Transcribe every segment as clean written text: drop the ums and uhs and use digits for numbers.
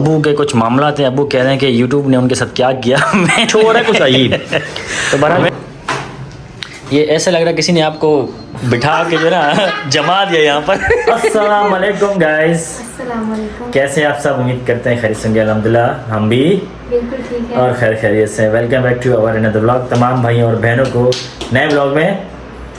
अबू के कुछ मामला थे। अबू कह रहे हैं कि यूट्यूब ने उनके साथ क्या किया। मैं छोड़ रहा कुछ अजीब। तो बहरहाल ये ऐसा लग रहा है किसी ने आपको बिठा के जो ना जमा दिया यहाँ पर। अस्सलाम वालेकुम गाइस, अस्सलाम वालेकुम। कैसे हैं आप सब? उम्मीद करते हैं खैरियत से होंगे। अल्हम्दुलिल्लाह हम भी बिल्कुल ठीक है और खैरियत से। Welcome back to our another vlog. तमाम भाइयों और बहनों को नए व्लॉग में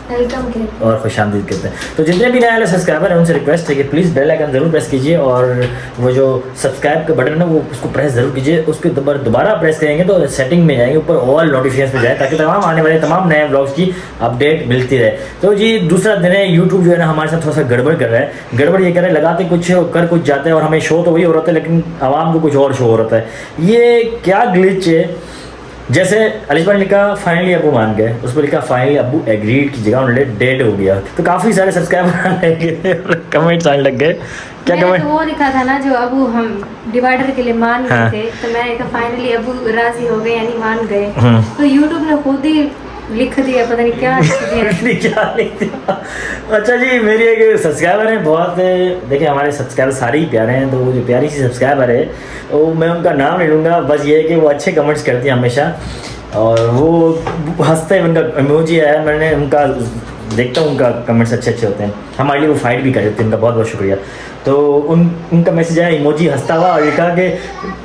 वेलकम कहते और खुशामदीद करते हैं। तो जितने भी नए वाले सब्सक्राइबर हैं उनसे रिक्वेस्ट है कि प्लीज़ बेल आइकन ज़रूर प्रेस कीजिए और वो जो सब्सक्राइब का बटन है वो उसको प्रेस ज़रूर कीजिए। उस पर दोबारा प्रेस करेंगे तो सेटिंग में जाएंगे, ऊपर ऑल नोटिफिकेशन में जाए ताकि तमाम आने वाले तमाम नए ब्लॉग्स की अपडेट मिलती रहे। तो जी दूसरा दिन है, यूट्यूब जो है ना हमारे साथ थोड़ा सा गड़बड़ कर रहा है। गड़बड़ ये कर रहा है, लगाते कुछ कर कुछ जाते हैं और हमें शो तो वही हो रहा था लेकिन आवाम को कुछ और शो हो रहा था। ये क्या ग्लिच है? जैसे अलीश भाई ने लिखा फाइनली अबू मान गए, उस पर लिखा फाइनली अबू एग्रीड की जगह उन्होंने डेड हो गया। तो काफ़ी सारे सब्सक्राइबर कमेंट्स आने लग गए। क्या कमेंट? तो वो लिखा था ना जो अबू हम डिवाइडर के लिए मान गए हाँ। थे, तो मैंने कहा फाइनली अबू राजी हो गए यानी मान गए। हम्म। तो यूट्यूब ने खुद ही लिख दिया, पता नहीं क्या लिख दिया। क्या लिख दिया? अच्छा जी, मेरी एक सब्सक्राइबर है बहुत, देखिए हमारे सब्सक्राइबर सारे ही प्यारे हैं, तो वो जो प्यारी सी सब्सक्राइबर है वो मैं उनका नाम नहीं लूँगा, बस ये है कि वो अच्छे कमेंट्स करती है हमेशा और वो हंसते हैं। उनका इमोजी है, मैंने उनका देखता हूँ, उनका कमेंट्स अच्छे अच्छे होते हैं, हमारे लिए वो फाइट भी कर देते हैं, उनका बहुत बहुत शुक्रिया। तो उनका मैसेज आया इमोजी हंसता हुआ और लिखा कि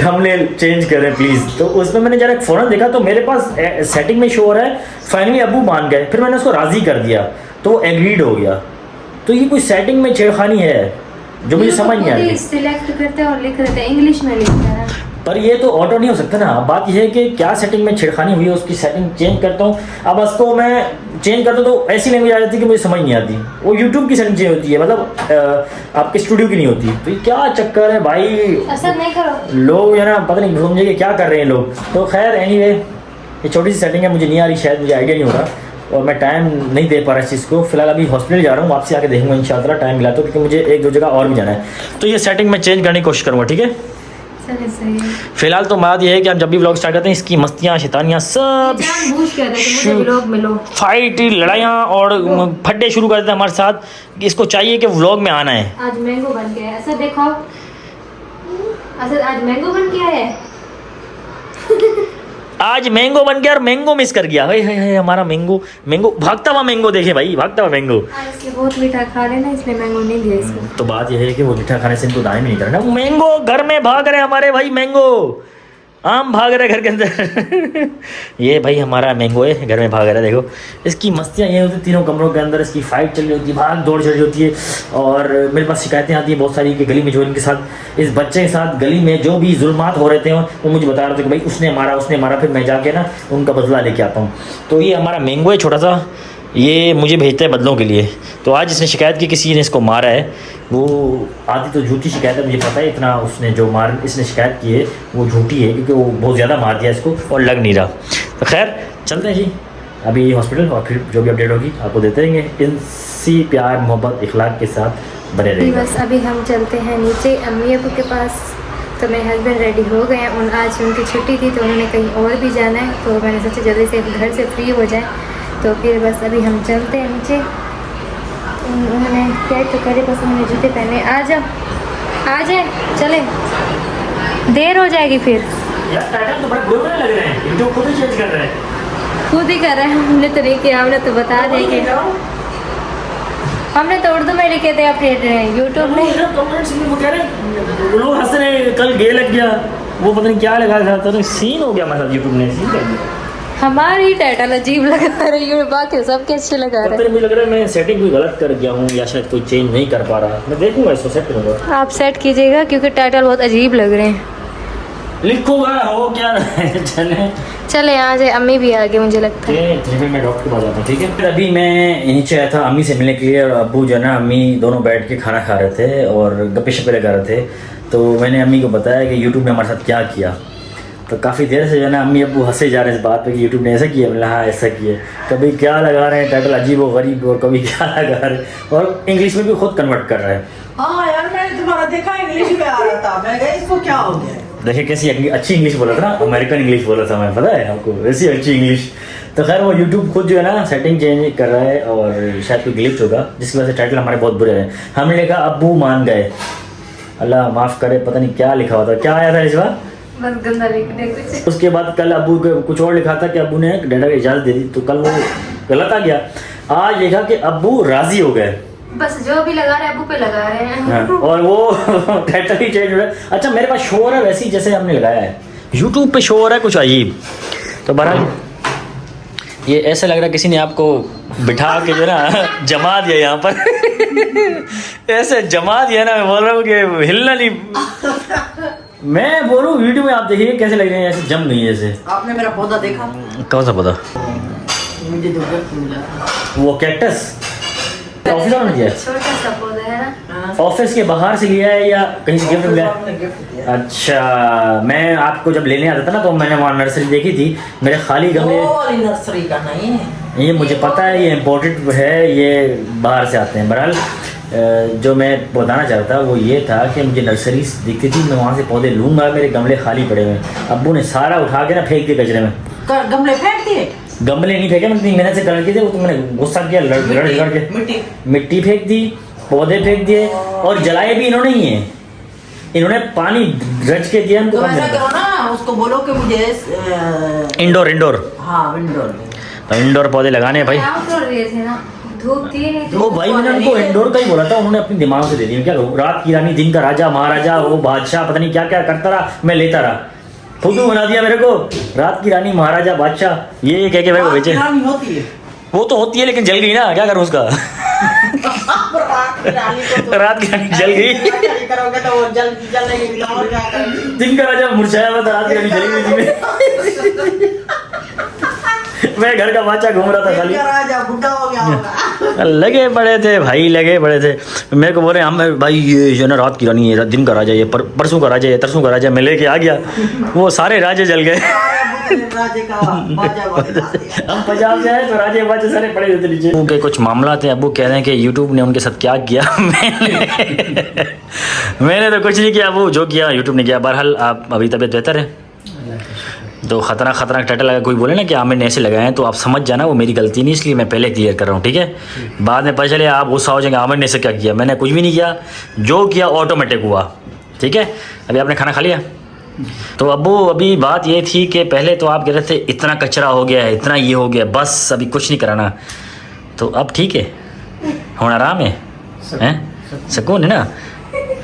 थंबनेल चेंज करें प्लीज़। तो उसमें मैंने जरा फ़ौरन देखा तो मेरे पास सेटिंग में शो हो रहा है फाइनली अबू मान गए। फिर मैंने उसको राज़ी कर दिया तो वो एग्रीड हो गया। तो ये कोई सेटिंग में छेड़खानी है जो मुझे समझ नहीं आ रही। सिलेक्ट करते हैं और लिख देते हैं, इंग्लिश में लिखते हैं। पर ये तो ऑटो नहीं हो सकता ना। बात यह है कि क्या सेटिंग में छेड़खानी हुई है, उसकी सेटिंग चेंज करता हूँ। अब उसको मैं चेंज करता हूँ तो ऐसी लैंग्वेज आ जाती है कि मुझे समझ नहीं आती। वो यूट्यूब की सेटिंग चेंज होती है, मतलब आपके स्टूडियो की नहीं होती। तो ये क्या चक्कर है भाई? असर नहीं करो, लोग है ना पता नहीं समझेंगे क्या कर रहे हैं लोग। तो खैर एनीवे ये छोटी सी सेटिंग है, मुझे नहीं आ रही, शायद मुझे आइडिया नहीं हो रहा और मैं टाइम नहीं दे पा रहा इस चीज़ को। फिलहाल अभी हॉस्पिटल जा रहा हूँ, वापसी आके देखूंगा इंशाल्लाह, टाइम मिला तो, क्योंकि मुझे एक दो जगह और भी जाना है। तो ये सेटिंग में चेंज करने की कोशिश करूँगा, ठीक है? चलिए सही है। फिलहाल तो बात यह है कि आप जब भी व्लॉग स्टार्ट करते हैं इसकी मस्तियाँ शैतानियाँ सब जानबूझ के कहते हैं कि मुझे व्लॉग में लो, फाइट लड़ाइयाँ और फड्डे शुरू कर देते हैं हमारे साथ। इसको चाहिए कि व्लॉग में आना है। आज मैंगो बन गया है। असद देखो, असद आज मैंगो बन गया है। आज मैंगो बन गया और मैंगो मिस कर गया। है हमारा मैंगो, मैंगो भागता हुआ मैंगो, देखे भाई भागता हुआ मैंगो। आज इसलिए बहुत मीठा खा रहे ना, इसलिए मैंगो नहीं दिया इसको। तो बात यह है कि वो मीठा खाने से इनको दाएं भी नहीं करना। मैंगो घर में भाग रहे हमारे भाई, मैंगो आम भाग रहे घर के अंदर। ये भाई हमारा मैंगो है, घर में भाग रहा है। देखो इसकी मस्तियाँ ये होती है, तीनों कमरों के अंदर इसकी फाइट चल रही होती है, भाग दौड़ चल रही होती है। और मेरे पास शिकायतें आती हैं बहुत सारी कि गली में जो इनके साथ, इस बच्चे के साथ गली में जो भी जुल्मात हो रहे थे वो मुझे बता रहे थे कि भाई उसने मारा। फिर मैं जाके ना उनका बदला लेके आता हूँ। तो ये हमारा मैंगो है छोटा सा, ये मुझे भेजता है बदलों के लिए। तो आज इसने शिकायत की किसी ने इसको मारा है। वो आधी तो झूठी शिकायत है, मुझे पता है। इतना उसने जो इसने शिकायत की है वो झूठी है क्योंकि वो बहुत ज़्यादा मार दिया इसको और लग नहीं रहा। तो खैर चलते हैं जी अभी हॉस्पिटल, और फिर जो भी अपडेट होगी आपको देते रहेंगे। इसी प्यार मोहब्बत इखलाक के साथ बने रहेंगे। बस अभी हम चलते हैं नीचे अम्मी अबू के पास। तो मेरे हस्बैंड रेडी हो गए हैं और आज उनकी छुट्टी थी तो उन्होंने कहीं और भी जाना है, तो मैंने सोचा जल्दी से घर से फ्री हो जाए। तो फिर बस अभी हम चलते हैं नीचे। उन्होंने क्या तो करे, बस उन्होंने जूते पहने। आ जाओ आ जाए, चले, देर हो जाएगी फिर। यार टाइटल तो बड़े बुरे लग रहे हैं, जो खुद ही चेंज कर रहे हैं। खुद ही कर रहे हैं, हमने तो नहीं किया, हमने तो बता दें कि हमने तो उर्दू में लिखे थे अपडेट यूट्यूब में। कमेंट्स में वो कह रहे हैं, लोग हंस रहे हैं, कल गे लग गया, वो पता नहीं क्या लगा था, तो सीन हो गया हमारे साथ, यूट्यूब ने सीन कर दिया। हमारी टाइटल अजीब लगा रही है, बाकी सबके अच्छे लगा रहे मुझे लग रहा है मैं सेटिंग कोई गलत कर गया हूँ या शायद कोई चेंज नहीं कर पा रहा। मैं देखूंगा इसको, सेट करूंगा। आप सेट कीजिएगा क्योंकि टाइटल बहुत अजीब लग रहे हैं। लिखूंगा हो क्या चले चले आ जाए, अम्मी भी आ गई मुझे लगता है। फिर मैं डॉक्टर के पास जाता हूँ, ठीक है? फिर अभी मैं नीचे आया था अम्मी से मिलने के लिए और अब्बू जो है ना अम्मी दोनों बैठ के खाना खा रहे थे और गप्पे शप्पे लगा रहे थे। तो मैंने अम्मी को बताया कि यूट्यूब ने हमारे साथ क्या किया। तो काफ़ी देर से जो है ना अम्मी अब्बू हंसे जा रहे हैं इस बात पे कि यूट्यूब ने ऐसा किया। मैंने हाँ ऐसा किया। कभी क्या लगा रहे हैं टाइटल अजीब व गरीब, और कभी क्या लगा रहे हैं, और इंग्लिश में भी खुद कन्वर्ट कर रहे हैं। हाँ यार मैंने तुम्हारा देखा इंग्लिश में आ रहा था, मैं गई इसको क्या हो गया। देखिए कैसी अच्छी इंग्लिश बोला था ना, अमेरिकन इंग्लिश बोला था मैं, पता है आपको, वैसी अच्छी इंग्लिश। तो खैर वो यूट्यूब खुद जो है ना सेटिंग चेंज कर रहा है और शायद कोई ग्लिच होगा जिसकी वजह से टाइटल हमारे बहुत बुरे हैं। हमने लिखा अब्बू मान गए, अल्लाह माफ़ करे, पता नहीं क्या लिखा हुआ था, क्या आया था इस बार। बस गंदा लिखने कुछ। उसके बाद कल अबू को कुछ और लिखा था कि अबू ने डाटा की इजाज़त दे दी, तो कल वो गलत आ गया। आज लिखा कि अबू राज़ी हो गए। बस जो भी लगा रहे हैं अबू पे लगा रहे हैं। हाँ, और वो टाइटल ही चेंज हो रहा है। अच्छा मेरे पास शो हो रहा है वैसे ही जैसे हमने लगाया है, यूट्यूब पे शो हो रहा है कुछ अजीब। तो बहरहाल ये ऐसा लग रहा है किसी ने आपको बिठा के जो ना जमा दिया यहाँ पर ऐसे जमा दिया ना, मैं बोल रहा हूँ कि हिलना नहीं। मैं बोल रहा हूँ वीडियो में आप देखिए कैसे लग रहे हैं, ऐसे जम गई है ऐसे। आपने मेरा पौधा देखा? कौन सा पौधा? मुझे जो गिफ्ट मिला था वो कैक्टस ऑफिस वालों ने दिया है? छोटा सा पौधा है ना। ऑफिस के बाहर से लिया है या कहीं से गिफ्ट मिला है? आपने गिफ्ट दिया। अच्छा, मैं आपको जब लेने आता था ना तो मैंने वहाँ नर्सरी देखी थी, मेरे खाली गमले। वो वाली नर्सरी का नहीं है ये मुझे पता है, ये इम्पोर्टेड है, ये बाहर से आते हैं। बहरहाल जो मैं बताना चाह रहा था वो ये था कि मुझे नर्सरी दिखती थी, मैं वहाँ से पौधे लूँगा, मेरे गमले खाली पड़े हुए। अब्बू ने सारा उठा के ना फेंक दिए कचरे में। गमले फेंक दिए? गमले नहीं फेंके, मैंने मेहनत से कलर किए थे, वो तो मैंने गुस्सा किया, लड़ के मिट्टी फेंक दी, पौधे फेंक दिए और जलाए भी इन्होंने ही है। इन्होंने पानी रच के दिया हमको। तो ऐसा करो ना, उसको बोलो कि मुझे इंडोर हाँ इंडोर तो इंडोर पौधे लगाने हैं भाई। आउटडोर दिए थे ना, धूप दिए नहीं थे। वो भाई मैंने उनको इंडोर का ही बोला था, उन्होंने अपने दिमाग से दे दिया। क्या करूं, रात की रानी दिन का राजा महाराजा, वो बादशाह पता नहीं क्या क्या करता रहा, मैं लेता रहा। फुदू बना दिया मेरे को, रात की रानी महाराजा बादशाह, ये कह के मेरे को बेचे। होती है वो तो होती है लेकिन जल गई ना, क्या करूं उसका। रात की रानी जल गई, करोगे तो वो जलेगी और क्या करेंगे? दिन का राजा मुरझाया हुआ था, रात की रानी जली गई। मैं घर का बादशाह घूम रहा था खाली। राजा बुढ़ा हो गया होगा। लगे पड़े थे भाई, लगे पड़े थे। मेरे को बोल रहे हम भाई ये जो ना रात की रानी है, दिन का राजा, ये परसों का राजा, ये तरसों का राजा, मैं लेके आ गया। वो सारे राजे जल गए। राजे का बाजा बजा दिया। हम पंजाब से आए तो राजे बाजे सारे पड़े हुए थे नीचे। अबू के कुछ मामला थे, अबू कह रहे हैं कि यूट्यूब ने उनके साथ क्या किया। मैंने तो कुछ नहीं किया अबू, जो किया यूट्यूब ने किया। बहरहाल आप अभी तबीयत बेहतर है? तो खतरनाक टाइटल लगा, कोई बोले ना कि आमिर ने ऐसे लगाए हैं तो आप समझ जाना वो मेरी गलती नहीं, इसलिए मैं पहले क्लियर कर रहा हूँ, ठीक है? बाद में पता चले आप गुस्सा हो जाएंगे आमिर ने ऐसे क्या किया। मैंने कुछ भी नहीं किया, जो किया ऑटोमेटिक हुआ, ठीक है? अभी आपने खाना खा लिया? तो अब्बू अभी बात ये थी कि पहले तो आप कह रहे थे इतना कचरा हो गया है, इतना ये हो गया, बस अभी कुछ नहीं कराना, तो अब ठीक है, होना आराम है, हैं? सुकून है ना?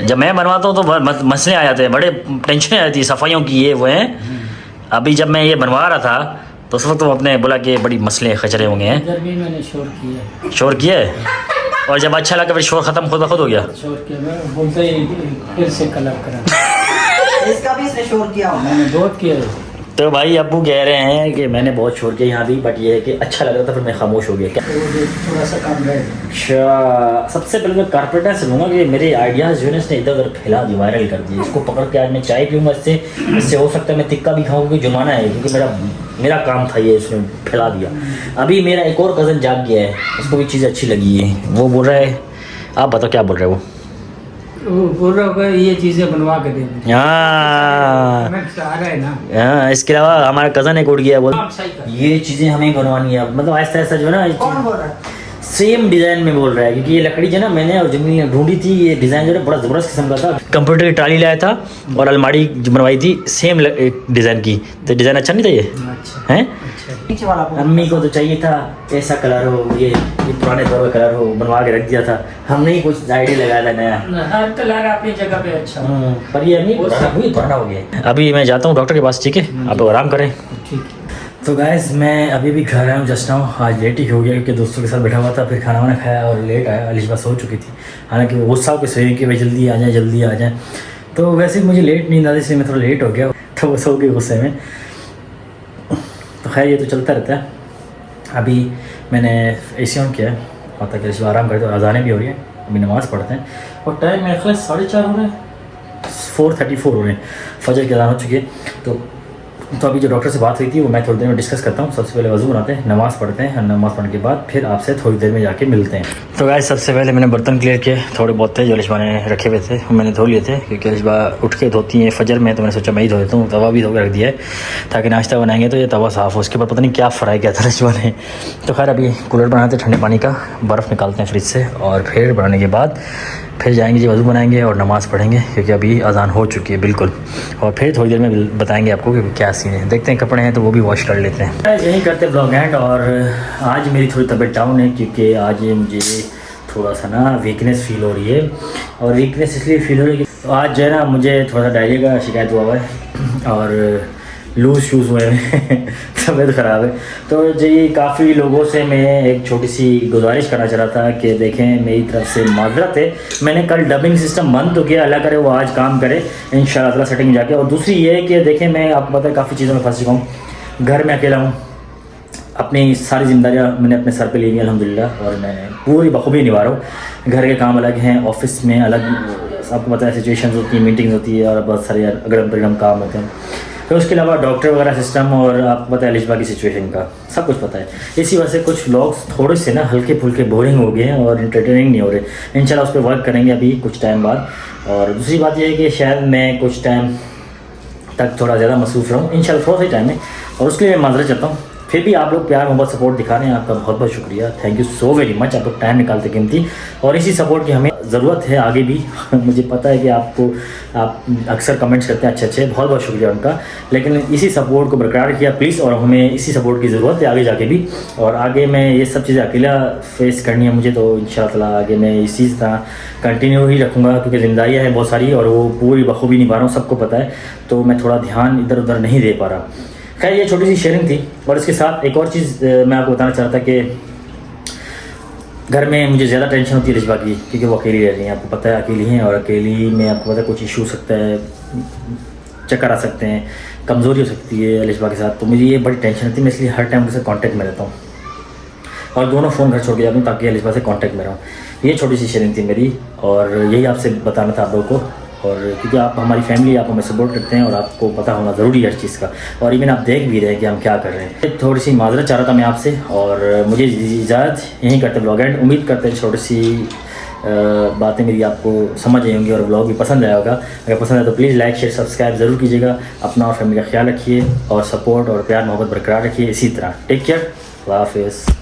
जब मैं बनवाता हूँ तो मसले आ जाते हैं, बड़े टेंशन आ जाती है सफाइयों की, ये वो हैं। अभी जब मैं ये बनवा रहा था तो उस वक्त तो अपने बोला कि बड़ी मसले खचरे होंगे हैं। इधर भी मैंने शोर किया है? और जब अच्छा लगा फिर शोर ख़त्म खुद ब खुद हो गया। शोर किया, मैं बोलते ही फिर से कलर करा। इसका भी इसने शोर किया होगा। मैंने बहुत किया। तो भाई अब्बू कह रहे हैं कि मैंने बहुत शोर किया यहाँ भी, बट ये है कि अच्छा लग रहा था फिर मैं खामोश हो गया। क्या थोड़ा सा काम रहेगा। अच्छा, सबसे पहले मैं कारपेटर से लूँगा कि मेरे आइडियाज़ जो है ना इसने इधर उधर फैला दिए, वायरल कर दिए। इसको पकड़ के आज मैं चाय पीऊँगा, इससे हो सकता है मैं तिक्का भी खाऊँ, क्योंकि जुर्माना है, क्योंकि मेरा काम था ये, इसने फैला दिया। अभी मेरा एक और कज़न जाग गया है, उसको भी चीज़ अच्छी लगी है, वो बोल रहा है, आप बताओ क्या बोल रहे हो? वो बोल रहा होगा ये चीज़ें बनवा के दे दें। हाँ, आ रहा है ना। हाँ, इसके अलावा हमारा कज़न एक उड़ गया, बोल सही कर। ये चीज़ें हमें बनवानी है। मतलब ऐसा ऐसा जो है ना, कौन बोल रहा है? सेम डिज़ाइन में बोल रहा है, क्योंकि ये लकड़ी जो है ना मैंने और जमीन में ढूंढी थी, ये डिज़ाइन जो है बड़ा ज़बरदस्त किस्म का था। कंप्यूटर की ट्राली लाया था और अलमारी जो बनवाई थी सेम डिज़ाइन की, तो डिज़ाइन अच्छा नहीं था ये, अच्छा हैं? पीछे वाला अम्मी को तो चाहिए था ऐसा कलर हो, ये पुराने दौर का कलर हो, बनवा के रख दिया था। हमने ही कुछ आइडिया लगाया था नया। हर कलर अपनी जगह पे अच्छा। पर ये अम्मी पुराना हो गया। अभी मैं जाता हूँ डॉक्टर के पास, ठीक है? आप आराम करें। ठीक। तो गाइस मैं अभी भी घर आया हूँ जस्ट नाउ। आज लेट ही हो गया क्योंकि दोस्तों के साथ बैठा हुआ था, फिर खाना वाना खाया और लेट आया। अलिशबा सो चुकी थी, हालांकि वो गुस्सा होकर सोई कि भाई जल्दी आ जाए जल्दी आ जाए। तो वैसे मुझे लेट नींद आती, इसलिए मैं थोड़ा लेट हो गया, तो वो सो गई गुस्से में। तो खैर ये तो चलता रहता है। अभी मैंने एसी ऑन किया है और ताकि अलिशबा आराम करे, तो अजानें भी हो रही हैं, अभी नमाज़ पढ़ते हैं और टाइम मेरे ख्याल 4:30 हो रहे हैं, 4:34 हो रहे हैं, फजर की अज़ान हो चुकी है। तो अभी जो डॉक्टर से बात हुई थी वो मैं थोड़ी देर में डिस्कस करता हूँ। सबसे पहले वज़ू बनाते हैं, नमाज़ पढ़ते हैं, नमाज़ पढ़ने के बाद फिर आपसे थोड़ी देर में जाके मिलते हैं। तो गाइस सबसे पहले मैंने बर्तन क्लियर किए, थोड़े बहुत थे जो अलिशबा ने रखे हुए थे, मैंने धो लिए थे, क्योंकि अलिशबा उठ के धोती है फजर में, तो मैंने सोचा मैं ही धो देता हूँ। तवा भी धो के रख दिया है ताकि नाश्ता बनाएंगे तो ये तवा साफ़ हो। उसके बाद पता नहीं क्या फ्राई किया था अलिशबा ने। तो खैर अभी कूलर बनाते ठंडे पानी का, बर्फ़ निकालते हैं फ्रिज से और फिर बनाने के बाद फिर जाएंगे जी, वज़ू बनाएंगे और नमाज़ पढ़ेंगे क्योंकि अभी अजान हो चुकी है बिल्कुल। और फिर थोड़ी देर में बताएंगे आपको कि क्या सीन है। देखते हैं, कपड़े हैं तो वो भी वॉश कर लेते हैं। यही करते ब्लॉग एंड। और आज मेरी थोड़ी तबीयत डाउन है क्योंकि आज मुझे थोड़ा सा ना वीकनेस फील हो रही है। और वीकनेस इसलिए फील हो रही है कि आज जो है ना मुझे थोड़ा सा डायरिया का शिकायत हुआ है और लूज़ शूज़ हुए हैं तबीयत ख़राब है। तो जी काफ़ी लोगों से मैं एक छोटी सी गुजारिश करना चाह रहा था कि देखें, मेरी तरफ से माजरत है। मैंने कल डबिंग सिस्टम बंद तो किया, अल्लाह करे वो आज काम करे इंशाल्लाह ताला सेटिंग जाके। और दूसरी ये है कि देखें, मैं आपको पता है काफ़ी चीज़ों में फंस चुका हूँ। घर में अकेला हूँ, अपनी सारी जिम्मेदारियाँ मैंने अपने सर पे ली हैं अल्हम्दुलिल्लाह, और मैं पूरी बखूबी निभा रहा हूँ। घर के काम अलग हैं, ऑफिस में अलग, आपको पता है सिचुएशंस होती हैं, मीटिंग्स होती है और बहुत सारे अगड़म परिगम काम होते हैं। फिर उसके अलावा डॉक्टर वगैरह सिस्टम, और आपको पता है लिजबा की सिचुएशन का सब कुछ पता है। इसी वजह से कुछ व्लॉग्स थोड़े से ना हल्के फुल्के बोरिंग हो गए हैं और इंटरटेनिंग नहीं हो रहे। इंशाल्लाह उस पर वर्क करेंगे अभी कुछ टाइम बाद। और दूसरी बात यह है कि शायद मैं कुछ टाइम तक थोड़ा ज़्यादा मसरूफ़ रहूँ इंशाल्लाह, थोड़ा सा टाइम है, और उसके लिए मैं माजरत चाहता हूँ। फिर भी आप लोग प्यार मोहब्बत सपोर्ट दिखा रहे हैं, आपका बहुत बहुत शुक्रिया, thank you so very much. आप लोग टाइम निकालते कीमती, और इसी सपोर्ट की हमें ज़रूरत है आगे भी। मुझे पता है कि आप अक्सर कमेंट्स करते हैं अच्छे, बहुत बहुत शुक्रिया उनका। लेकिन इसी सपोर्ट को बरकरार किया प्लीज़, और हमें इसी सपोर्ट की ज़रूरत है आगे जाके भी। और आगे मैं ये सब चीज़ें अकेला फेस करनी है मुझे, तो इंशाल्लाह ताला आगे मैं इसी तरह कंटिन्यू ही रखूँगा क्योंकि ज़िम्मेदारियाँ हैं बहुत सारी और वो पूरी बखूबी निभा रहा हूँ, सबको पता है। तो मैं थोड़ा ध्यान इधर उधर नहीं दे पा रहा। खैर ये छोटी सी शेयरिंग थी। और इसके साथ एक और चीज़ मैं आपको बताना चाह रहा था कि घर में मुझे ज़्यादा टेंशन होती है रिजवा की, क्योंकि वो अकेली रह रही हैं, आपको पता है अकेली हैं, और अकेली में आपको पता है कुछ इशू हो सकता है, चक्कर आ सकते हैं, कमज़ोरी हो सकती है रिजवा के साथ। तो मुझे ये बड़ी टेंशन होती है, मैं इसलिए हर टाइम उनसे कांटेक्ट में रहता हूँ और दोनों फ़ोन घर छोड़ के जाता हूँ ताकि रिजवा से कांटेक्ट में रहूँ। ये छोटी सी शेयरिंग थी मेरी, और यही आपसे बताना था आप लोगों को। और क्योंकि आप हमारी फैमिली, आप हमें सपोर्ट करते हैं और आपको पता होना ज़रूरी है हर चीज़ का, और इवन आप देख भी रहे हैं कि हम क्या कर रहे हैं। थोड़ी सी माजरत चाह रहा था मैं आपसे, और मुझे इजाज़त यहीं करते ब्लॉग एंड। उम्मीद करते हैं छोटी सी बातें मेरी आपको समझ आई होंगी और ब्लॉग भी पसंद आया होगा। अगर पसंद आए तो प्लीज़ लाइक शेयर सब्सक्राइब ज़रूर कीजिएगा। अपना और फैमिली का ख्याल रखिए और सपोर्ट और प्यार मोहब्बत बरकरार रखिए इसी तरह। टेक केयर, अल्लाह हाफ़िज़।